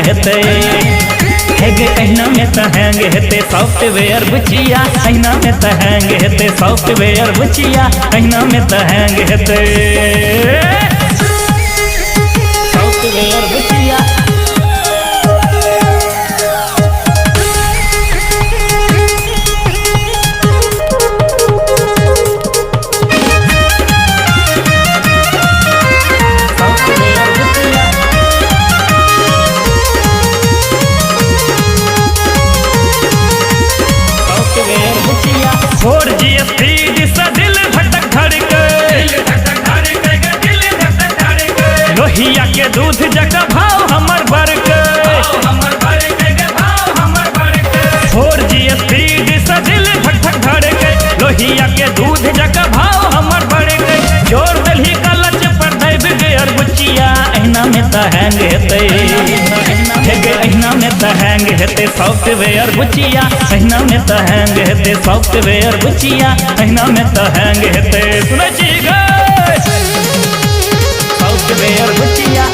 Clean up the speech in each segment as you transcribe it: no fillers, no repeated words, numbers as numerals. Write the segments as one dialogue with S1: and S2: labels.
S1: हेते हैगे अहिना में त हैंग हेते सॉफ्टवेयर बुचिया अहिना में त हैंग हेते सॉफ्टवेयर बुचिया अहिना में त हैंग हेते सॉफ्टवेयर बुचिया और जी स्पीड से दिल धड़क धड़के लोहिया के दूध जका भाव हमर बरके और जी स्पीड से दिल धड़क धड़के लोहिया के दूध जका भाव हमर बरके जोर दलही कलच पर दैब गेर बुचिया अहिना में त हैंग हेते अहिना में त हैंग हेते सॉफ्टवेयर बुचिया अहिना में त हैंग हेते सॉफ्टवेयर बुचिया अहिना में त हैंग हेते सुनै छी गे सॉफ्टवेयर बुचिया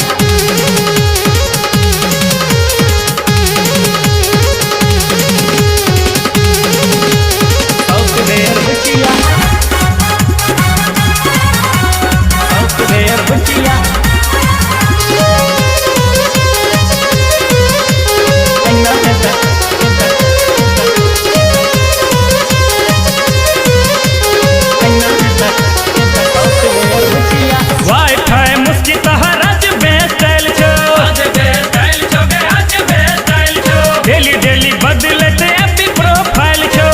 S1: सॉफ्टवेयर बुचिया सॉफ्टवेयर बुचिया वाईफाई मुस्की तहराज बेस्टाइल छो डेली डेली बदलते एपी प्रोफाइल छो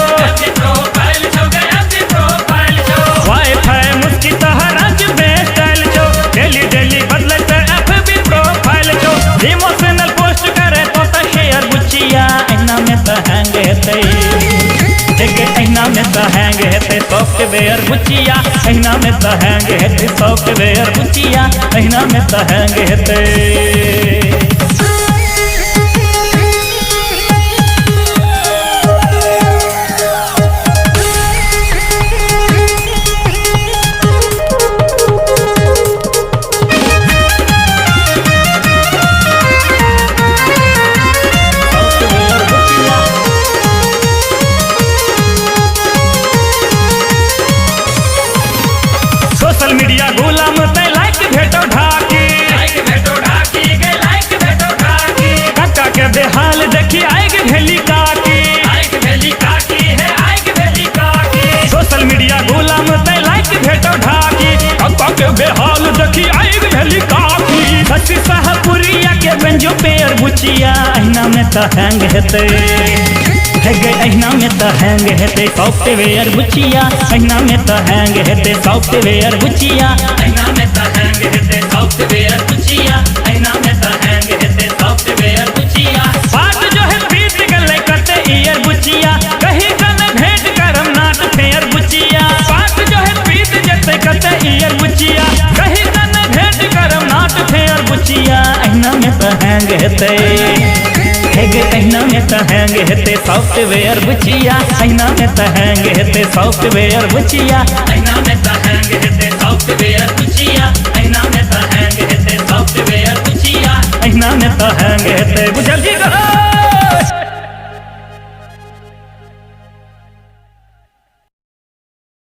S1: वाईफाई मुस्की तहराज बेस्टाइल छो डेली डेली बदलते एपी प्रोफाइल छो इमोशनल पोस्ट करे तो त शेयर बुचिया अहिना में त हैंग हेते अहिना में त हैंग हेते सॉफ्टवेयर बुचिया अहिना में त हैंग हेते सॉफ्टवेयर बुचिया अहिना में त हैंग हेते सोशल मीडिया गुलाम ते लाइक भेटो ढाकी काका के बेहाल देखी आइग भेली काकी सोशल मीडिया गुलाम ते लाइक भेटो ढाकी काका के बेहाल देखी आइग भेली काकी सची शाहपुरिया के बेंजो पेयर बुचिया अहिना में त हैंग हेते अहिना में त हैंग हेते सॉफ्टवेयर बुचिया अहिना में त हैंग हेते सॉफ्टवेयर बुचिया अहिना में त हैंग हेते सॉफ्टवेयर बुचिया अहिना में त हैंग हेते सॉफ्टवेयर बुचिया बात जो है बीत गले करते ईयर बुचिया कहीं कल भेंट करम नाट फेयर बुचिया बात जो है बीत जते करते ईयर बुचिया कहीं कल भेंट करम नाट फेयर बुचिया अहिना में त हैंग हेते अहिना में त हैंग हेते सॉफ्टवेयर बुचिया अहिना में त हैंग हेते सॉफ्टवेयर बुचिया अहिना में त हैंग हेते